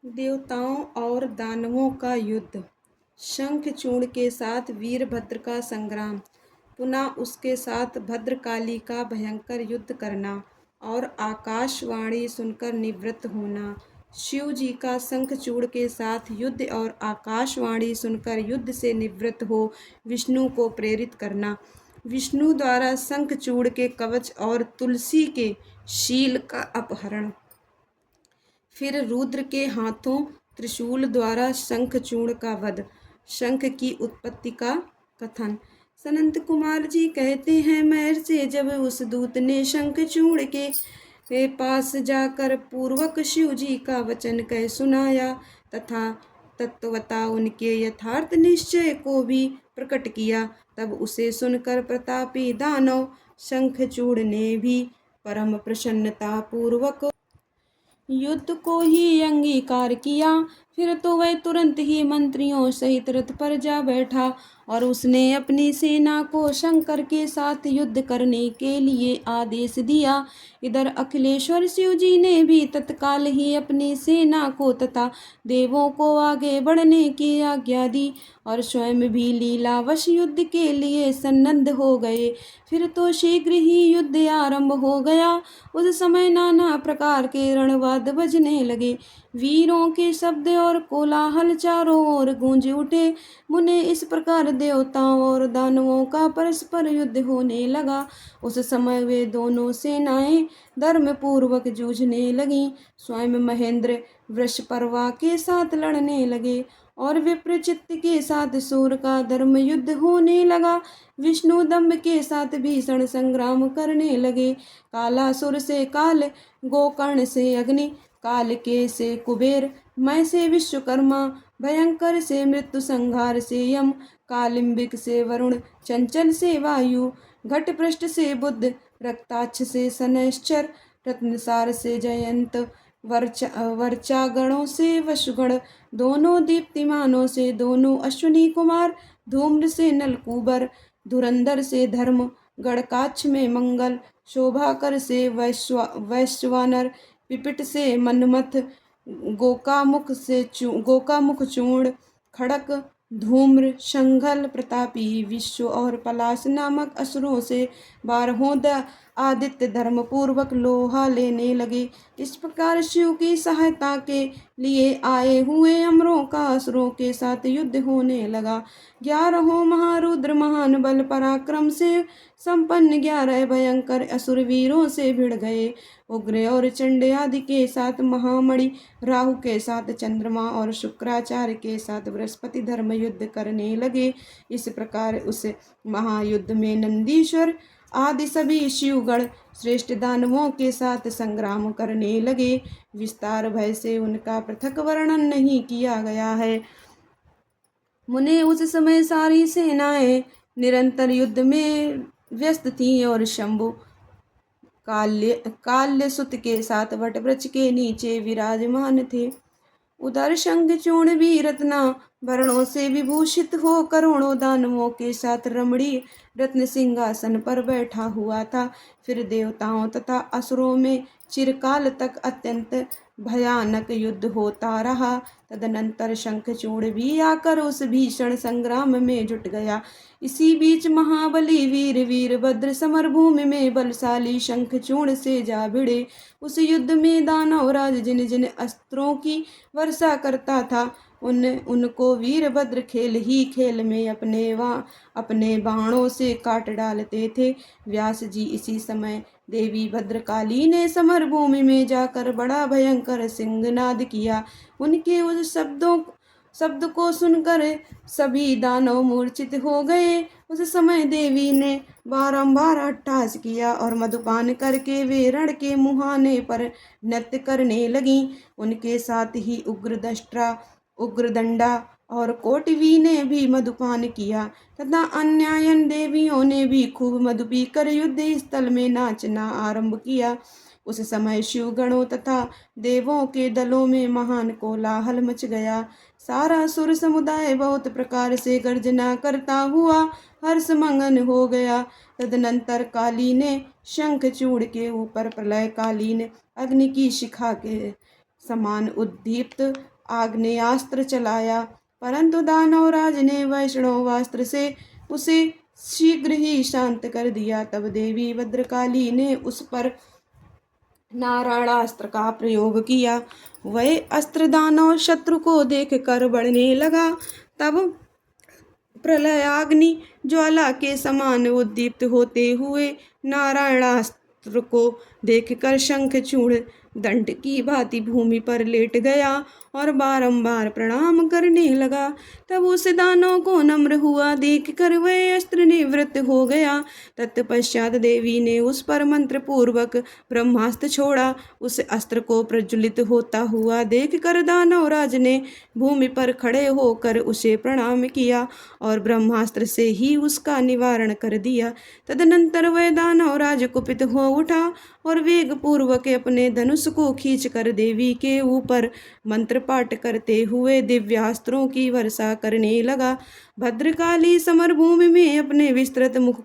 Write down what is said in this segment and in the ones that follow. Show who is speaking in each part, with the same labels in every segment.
Speaker 1: देवताओं और दानवों का युद्ध। शंखचूड़ के साथ वीरभद्र का संग्राम। पुनः उसके साथ भद्रकाली का भयंकर युद्ध करना और आकाशवाणी सुनकर निवृत्त होना। शिव जी का शंखचूड़ के साथ युद्ध और आकाशवाणी सुनकर युद्ध से निवृत्त हो विष्णु को प्रेरित करना। विष्णु द्वारा शंखचूड़ के कवच और तुलसी के शील का अपहरण। फिर रुद्र के हाथों त्रिशूल द्वारा शंखचूड़ का वध। शंख की उत्पत्ति का कथन। सनंत कुमार जी कहते हैं, महर से जब उस दूत ने शंखचूड़ के पास जाकर पूर्वक शिव जी का वचन कह सुनाया तथा तत्वता उनके यथार्थ निश्चय को भी प्रकट किया, तब उसे सुनकर प्रतापी दानव शंखचूड़ ने भी परम प्रसन्नता पूर्वक युद्ध को ही अंगीकार किया। फिर तो वह तुरंत ही मंत्रियों सहित रथ पर जा बैठा और उसने अपनी सेना को शंकर के साथ युद्ध करने के लिए आदेश दिया। इधर अखिलेश्वर शिव जी ने भी तत्काल ही अपनी सेना को तथा देवों को आगे बढ़ने की आज्ञा दी और स्वयं भी लीलावश युद्ध के लिए सन्नद्ध हो गए। फिर तो शीघ्र ही युद्ध आरंभ हो गया। उस समय नाना प्रकार के रणवाद्य बजने लगे। वीरों के शब्द और कोलाहल चारों ओर गूंज उठे। मुने इस प्रकार देवताओं और दानवों का परस्पर युद्ध होने लगा। उस समय वे दोनों सेनाएं धर्म पूर्वक जूझने लगीं। स्वयं महेंद्र वृषपर्वा के साथ लड़ने लगे और विप्रचित्त के साथ सूर का धर्म युद्ध होने लगा। विष्णु दम्भ के साथ भीषण संग्राम करने लगे। कालासुर से काल, गोकर्ण से अग्नि, कालके से कुबेर, मय से विश्वकर्मा, भयंकर से मृत्यु, संहार से यम, कालिंबिक से वरुण, चंचल से वायु, घटपृष्ठ से बुध, रक्ताक्ष से शनैश्चर, रत्नसार से जयंत, वर्चागणों से वशुगण, दोनों दीप्तिमानों से दोनों अश्विनी कुमार, धूम्र से नलकूबर, धुरंधर से धर्म, गणकाक्ष में मंगल, शोभाकर से वैश्वानर, पिपिट से मनमथ, गोकामुख चूर्ण, खड़क, धूम्र, शंघल, प्रतापी, विश्व और पलाश नामक असुरों से बारहों आदित्य धर्म पूर्वक लोहा लेने लगे। इस प्रकार शिव की सहायता के लिए आए हुए अमरों का असुरों के साथ युद्ध होने लगा। 11 महारुद्र महान बल पराक्रम से संपन्न 11 भयंकर असुर वीरों से भिड़ गए। उग्र और चंड आदि के साथ महामणि, राहु के साथ चंद्रमा और शुक्राचार्य के साथ बृहस्पति धर्म युद्ध करने लगे। इस प्रकार उस महायुद्ध में नंदीश्वर आदि सभी शिवगण श्रेष्ठ दानवों के साथ संग्राम करने लगे। विस्तार भय से उनका पृथक वर्णन नहीं किया गया है। मुने उस समय सारी सेनाएं निरंतर युद्ध में व्यस्त थीं और शंभु काल्यसुत के साथ वटवृक्ष के नीचे विराजमान थे। उधर शंखचूड़ भी रत्नाभरणों से विभूषित हो करोड़ों दानवों के साथ रमणीय रत्न सिंहासन पर बैठा हुआ था। फिर देवताओं तथा असुरों में चिरकाल तक अत्यंत भयानक युद्ध होता रहा। तदनंतर शंखचूड़ भी आकर उस भीषण संग्राम में जुट गया। इसी बीच महाबली वीरभद्र समरभूमि में बलशाली शंखचूड़ से जा भिड़े। उस युद्ध में दानवराज जिन जिन अस्त्रों की वर्षा करता था उनको वीरभद्र खेल ही खेल में अपने बाणों से काट डालते थे। व्यास जी इसी समय देवी भद्रकाली ने समरभूमि में जाकर बड़ा भयंकर सिंहनाद किया। उनके उस शब्द को सुनकर सभी दानव मूर्छित हो गए। उस समय देवी ने बारंबार अट्टहास किया और मधुपान करके वे रण के मुहाने पर नृत्य करने लगीं। उनके साथ ही उग्रदंडा और कोटवी ने भी मधुपान किया तथा अन्यायन देवियों ने भी खूब मधु पीकर युद्ध स्थल में नाचना आरंभ किया। उस समय शिवगणों तथा देवों के दलों में महान कोलाहल मच गया। सारा सुर समुदाय बहुत प्रकार से गर्जना करता हुआ हर्षमगन हो गया। तदनंतर काली ने शंखचूड़ के ऊपर प्रलयकालीन अग्नि की शिखा के समान उद्दीप्त आग्नेयास्त्र चलाया, परंतु दानवराज ने वैष्णवास्त्र से उसे शीघ्र ही शांत कर दिया। तब देवी भद्रकाली ने उस पर नारायणास्त्र का प्रयोग किया। वह अस्त्र दानव शत्रु को देख कर बढ़ने लगा। तब प्रलयाग्नि ज्वाला के समान उद्दीप्त होते हुए नारायणास्त्र को देखकर शंखचूड़ दंड की भांति भूमि पर लेट गया और बारंबार प्रणाम करने लगा। तब उस दानव को नम्र हुआ देखकर वह अस्त्र निवृत्त हो गया। तत्पश्चात देवी ने उस पर मंत्र पूर्वक ब्रह्मास्त्र छोड़ा। उस अस्त्र को प्रज्वलित होता हुआ देखकर दानवराज ने भूमि पर खड़े होकर उसे प्रणाम किया और ब्रह्मास्त्र से ही उसका निवारण कर दिया। तदनंतर वह दानवराज कुपित हो उठा और वेग पूर्वक अपने धनुष को खींचकर देवी के ऊपर मंत्र पाठ करते हुए दिव्यास्त्रों की वर्षा करने लगा। भद्रकाली समरभूमि में अपने विस्तृत मुख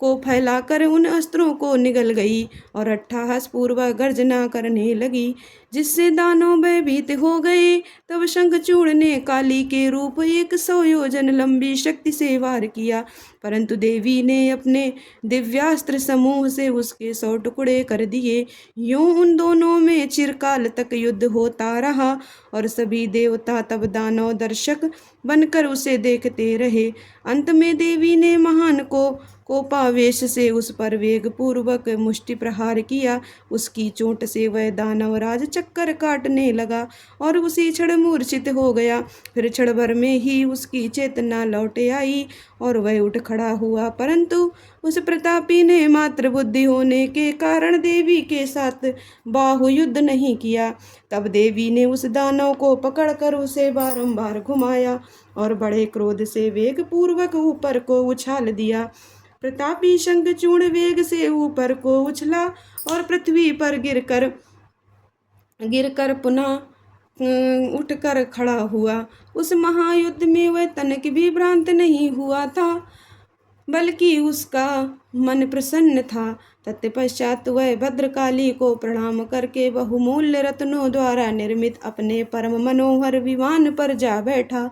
Speaker 1: को फैलाकर उन अस्त्रों को निगल गई और अट्टहास पूर्वक गर्जना करने लगी, जिससे दानव भयभीत हो गए। तब शंखचूड़ ने काली के रूप 100 योजन लंबी शक्ति से वार किया, परंतु देवी ने अपने दिव्यास्त्र समूह से उसके 100 टुकड़े कर दिए। यूं उन दोनों में चिरकाल तक युद्ध होता रहा और सभी देवता तब दानव दर्शक बनकर उसे देखते रहे। अंत में देवी ने महान कोपावेश से उस पर वेग पूर्वक मुष्टि प्रहार किया। उसकी चोट से वह दानवराज चक्कर काटने लगा और उसी क्षण मूर्छित हो गया। फिर क्षण भर में ही उसकी चेतना लौट आई और वह उठ खड़ा हुआ, परंतु उस प्रतापी ने मात्र बुद्धि होने के कारण देवी के साथ बाहुयुद्ध नहीं किया। तब देवी ने उस दानव को पकड़कर उसे बारंबार घुमाया और बड़े क्रोध से वेग पूर्वक ऊपर को उछाल दिया। प्रतापी शंखचूड़ वेग से ऊपर को उछला और पृथ्वी पर गिरकर पुनः उठकर खड़ा हुआ। उस महायुद्ध में वह तनिक भी भ्रांत नहीं हुआ था, बल्कि उसका मन प्रसन्न था। तत्पश्चात वह भद्रकाली को प्रणाम करके बहुमूल्य रत्नों द्वारा निर्मित अपने परम मनोहर विमान पर जा बैठा।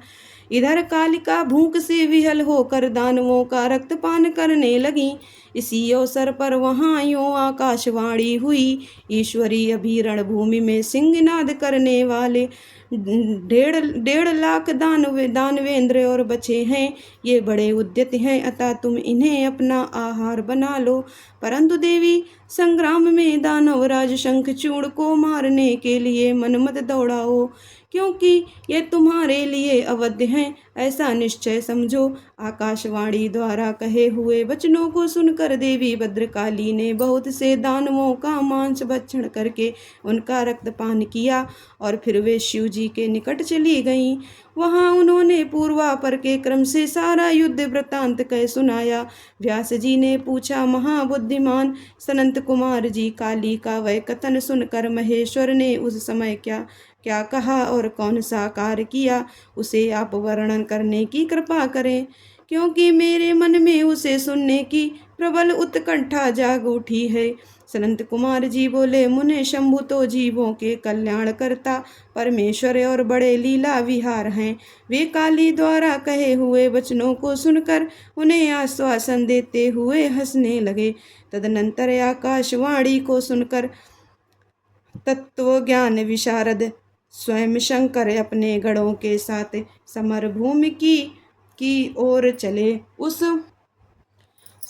Speaker 1: इधर कालिका भूख से विहल होकर दानवों का रक्तपान करने लगी। इसी अवसर पर वहाँ यों आकाशवाणी हुई, ईश्वरी अभी रणभूमि में सिंहनाद करने वाले 1.5 लाख दानवेंद्र और बचे हैं। ये बड़े उद्यत हैं, अतः तुम इन्हें अपना आहार बना लो। परंतु देवी, संग्राम में दानवराज शंखचूड़ को मारने के लिए मन मत दौड़ाओ, क्योंकि ये तुम्हारे लिए अवध्य हैं, ऐसा निश्चय समझो। आकाशवाणी द्वारा कहे हुए वचनों को सुनकर देवी भद्रकाली ने बहुत से दानवों का मांस भक्षण करके उनका रक्तपान किया और फिर वे शिव जी के निकट चली गईं। वहाँ उन्होंने पूर्वापर के क्रम से सारा युद्ध वृत्तांत कह सुनाया। व्यास जी ने पूछा, महाबुद्धिमान सनंत कुमार जी, काली का वह कथन सुनकर महेश्वर ने उस समय क्या कहा और कौन सा कार्य किया, उसे आप वर्णन करने की कृपा करें, क्योंकि मेरे मन में उसे सुनने की प्रबल उत्कंठा जाग उठी है। सनंत कुमार जी बोले, मुने शंभु तो जीवों के कल्याण करता परमेश्वर और बड़े लीला विहार हैं। वे काली द्वारा कहे हुए वचनों को सुनकर उन्हें आश्वासन देते हुए हंसने लगे। तदनंतर आकाशवाणी को सुनकर तत्व ज्ञान विशारद स्वयं शंकर अपने गणों के साथ समरभूमि की ओर चले। उस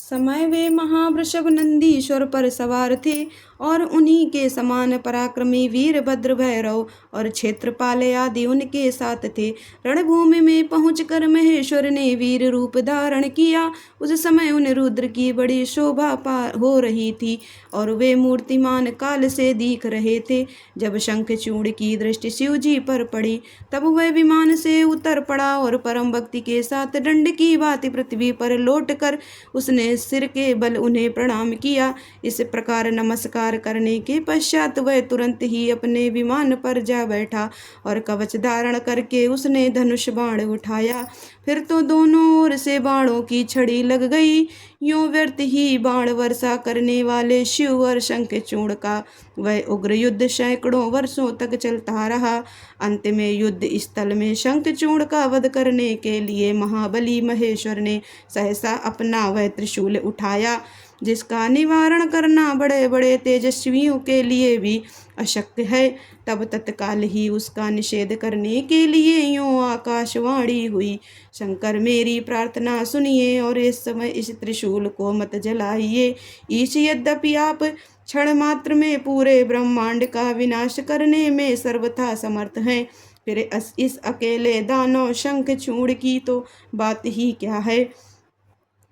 Speaker 1: समय वे महावृषभ नंदीश्वर पर सवार थे और उन्हीं के समान पराक्रमी वीरभद्र, भैरव और क्षेत्रपाल आदि उनके साथ थे। रणभूमि में पहुंचकर महेश्वर ने वीर रूप धारण किया। उस समय उन रुद्र की बड़ी शोभा हो रही थी और वे मूर्तिमान काल से दिख रहे थे। जब शंखचूड़ की दृष्टि शिव जी पर पड़ी, तब वह विमान से उतर पड़ा और परम भक्ति के साथ दंड की भांति पृथ्वी पर लौटकर उसने सिर के बल उन्हें प्रणाम किया। इस प्रकार नमस्कार करने के पश्चात वह तुरंत ही अपने विमान पर जा बैठा और कवच धारण करके उसने धनुष बाण उठाया। फिर तो दोनों ओर से बाणों की छड़ी लग गई। यूं व्यर्थ ही बाण वर्षा करने वाले शिव और शंखचूड़ का वह उग्र युद्ध सैकड़ों वर्षों तक चलता रहा। अंत में युद्ध स्थल में शंखचूड़ का वध करने के लिए महाबली महेश्वर ने सहसा अपना वह त्रिशूल उठाया, जिसका निवारण करना बड़े बड़े तेजस्वियों के लिए भी अशक्य है। तब तत्काल ही उसका निषेध करने के लिए यूं आकाशवाणी हुई, शंकर मेरी प्रार्थना सुनिए और इस समय इस त्रिशूल को मत जलाइए। ईश यद्यपि आप क्षण मात्र में पूरे ब्रह्मांड का विनाश करने में सर्वथा समर्थ हैं, फिर इस अकेले दानव शंखचूड़ की तो बात ही क्या है।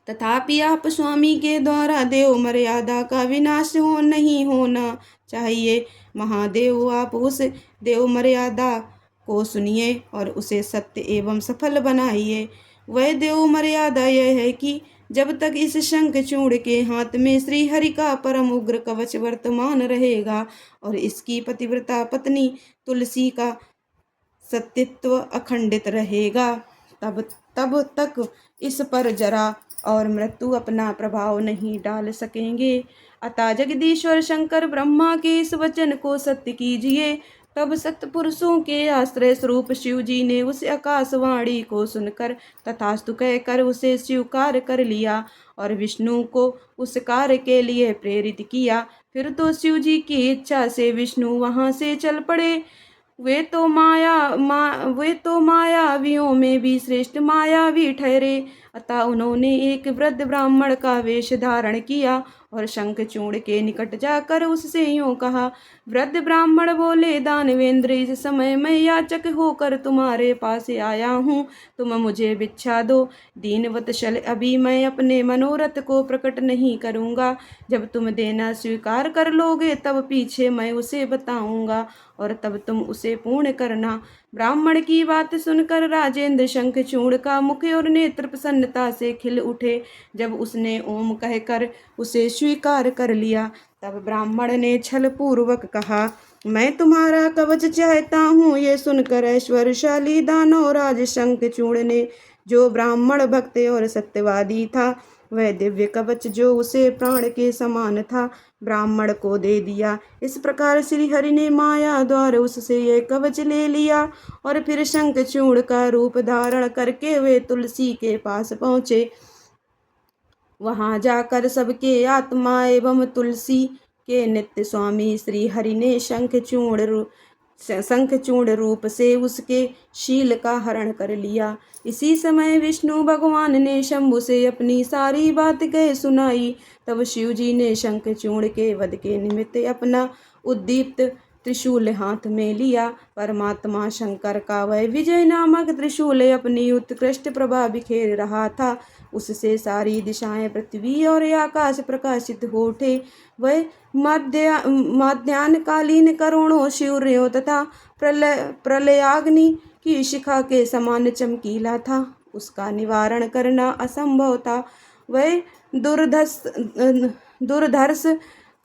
Speaker 1: तथापि आप स्वामी के द्वारा देव मर्यादा का विनाश नहीं होना चाहिए। महादेव, आप उस देव मर्यादा को सुनिए और उसे सत्य एवं सफल बनाइए। वह देव मर्यादा यह है कि जब तक इस शंखचूड़ के हाथ में श्री हरि का परम उग्र कवच वर्तमान रहेगा और इसकी पतिव्रता पत्नी तुलसी का सत्यत्व अखंडित रहेगा, तब तक इस पर जरा और मृत्यु अपना प्रभाव नहीं डाल सकेंगे। अतः जगदीश्वर शंकर ब्रह्मा के इस वचन को सत्य कीजिए। तब सत्पुरुषों के आश्रय स्वरूप शिव जी ने उस आकाशवाणी को सुनकर तथास्तु कहकर उसे स्वीकार कर लिया और विष्णु को उस कार्य के लिए प्रेरित किया। फिर तो शिव जी की इच्छा से विष्णु वहां से चल पड़े। वे तो मायावियों में भी श्रेष्ठ मायावी ठहरे। अतः उन्होंने एक वृद्ध ब्राह्मण का वेश धारण किया और शंखचूड़ के निकट जाकर उससे यूं कहा। वृद्ध ब्राह्मण बोले, दानवेंद्र, इस समय मैं याचक होकर तुम्हारे पास आया हूँ, तुम मुझे भिक्षा दो। दीनवत्सल, अभी मैं अपने मनोरथ को प्रकट नहीं करूँगा। जब तुम देना स्वीकार कर लोगे तब पीछे मैं उसे बताऊंगा और तब तुम उसे पूर्ण करना। ब्राह्मण की बात सुनकर राजेंद्र शंखचूड़ का मुख और नेत्र प्रसन्नता से खिल उठे। जब उसने ओम कहकर उसे स्वीकार कर लिया तब ब्राह्मण ने छल पूर्वक कहा, मैं तुम्हारा कवच चाहता हूँ। ये सुनकर ऐश्वर्यशाली दानव राज शंखचूड़ ने, जो ब्राह्मण भक्त और सत्यवादी था, वह दिव्य कवच जो उसे प्राण के समान था, ब्राह्मण को दे दिया। इस प्रकार श्री हरि ने माया द्वारा उससे यह कवच ले लिया और फिर शंखचूड़ का रूप धारण करके वे तुलसी के पास पहुँचे। वहां जाकर सबके आत्मा एवं तुलसी के नित्य स्वामी श्री हरि ने शंखचूड़ रूप से उसके शील का हरण कर लिया। इसी समय विष्णु भगवान ने शंभु से अपनी सारी बात कह सुनाई। तब शिव जी ने शंखचूड़ के वध के निमित्त अपना उद्दीप्त त्रिशूल हाथ में लिया। परमात्मा शंकर का वह विजय नामक त्रिशूल अपनी उत्कृष्ट प्रभा बिखेर रहा था। उससे सारी दिशाएं, पृथ्वी और आकाश प्रकाशित हो उठे। वह मध्याह्नकालीन करोड़ों सूर्यों तथा प्रलयाग्नि की शिखा के समान चमकीला था। उसका निवारण करना असंभव था। वह दुर्धर्ष,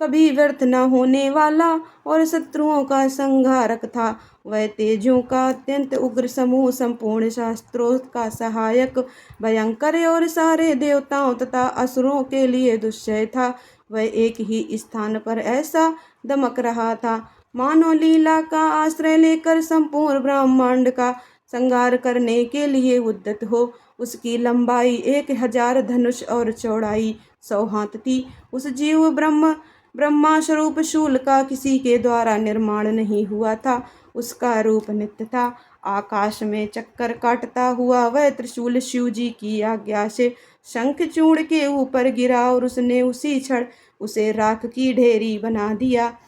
Speaker 1: कभी व्यर्थ न होने वाला और शत्रुओं का संहारक था। वह तेजों का अत्यंत उग्र समूह, संपूर्ण शास्त्रों का सहायक, भयंकर और सारे देवताओं तथा असुरों के लिए दुष्जय था। वह एक ही स्थान पर ऐसा दमक रहा था मानो लीला का आश्रय लेकर संपूर्ण ब्रह्मांड का संहार करने के लिए उद्यत हो। उसकी लंबाई 1000 धनुष और चौड़ाई 100 हाथ थी। उस जीव ब्रह्मा स्वरूप शूल का किसी के द्वारा निर्माण नहीं हुआ था। उसका रूप नित्य था। आकाश में चक्कर काटता हुआ वह त्रिशूल शिव जी की आज्ञा से शंखचूड़ के ऊपर गिरा और उसने उसी क्षण उसे राख की ढेरी बना दिया।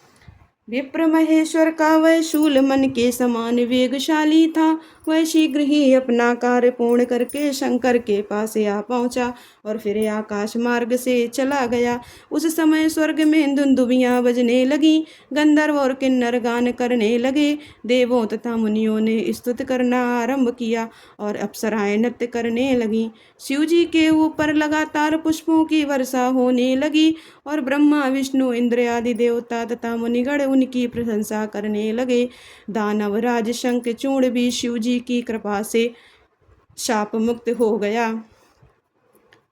Speaker 1: विप्र महेश्वर का वह शूल मन के समान वेगशाली था। वह शीघ्र ही अपना कार्य पूर्ण करके शंकर के पास आ पहुंचा और फिर आकाश मार्ग से चला गया। उस समय स्वर्ग में धुंदुबियां बजने लगी, गंधर्व और किन्नर गान करने लगे, देवों तथा मुनियों ने स्तुति करना आरंभ किया और अप्सराएं नृत्य करने लगीं। शिव जी के ऊपर लगातार पुष्पों की वर्षा होने लगी और ब्रह्मा विष्णु इंद्र आदि देवता तथा मुनिगण उनकी प्रशंसा करने लगे। दानवराज शंखचूड़ भी शिव जी की कृपा से शाप मुक्त हो गया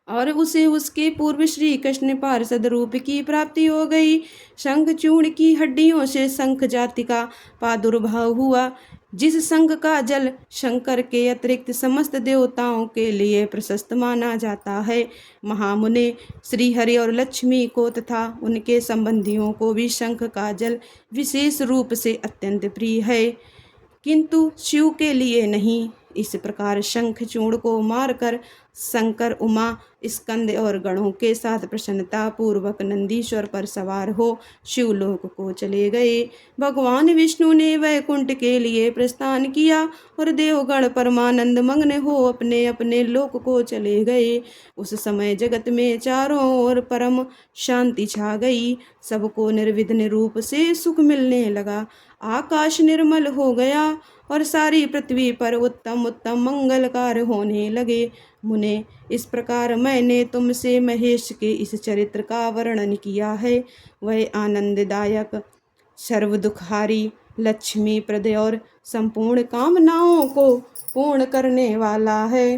Speaker 1: और उसे उसके पूर्व श्री कृष्ण पार्षद रूप की प्राप्ति हो गई। शंखचूड़ की हड्डियों से शंख जाति का प्रादुर्भाव हुआ, जिस शंख का जल शंकर के अतिरिक्त समस्त देवताओं के लिए प्रशस्त माना जाता है। महामुने श्रीहरि और लक्ष्मी को तथा उनके संबंधियों को भी शंख का जल विशेष रूप से अत्यंत प्रिय है, किंतु शिव के लिए नहीं। इस प्रकार शंखचूड़ को मारकर शंकर उमा स्कंद और गणों के साथ प्रसन्नता पूर्वक नंदीश्वर पर सवार हो शिवलोक को चले गए। भगवान विष्णु ने वैकुंठ के लिए प्रस्थान किया और देवगण परमानंद मग्न हो अपने अपने लोक को चले गए। उस समय जगत में चारों ओर परम शांति छा गई, सबको निर्विघ्न रूप से सुख मिलने लगा। आकाश निर्मल हो गया और सारी पृथ्वी पर उत्तम उत्तम मंगल कार्य होने लगे। मुने, इस प्रकार मैंने तुमसे महेश के इस चरित्र का वर्णन किया है। वह आनंददायक, सर्व दुखारी, लक्ष्मी प्रद और संपूर्ण कामनाओं को पूर्ण करने वाला है।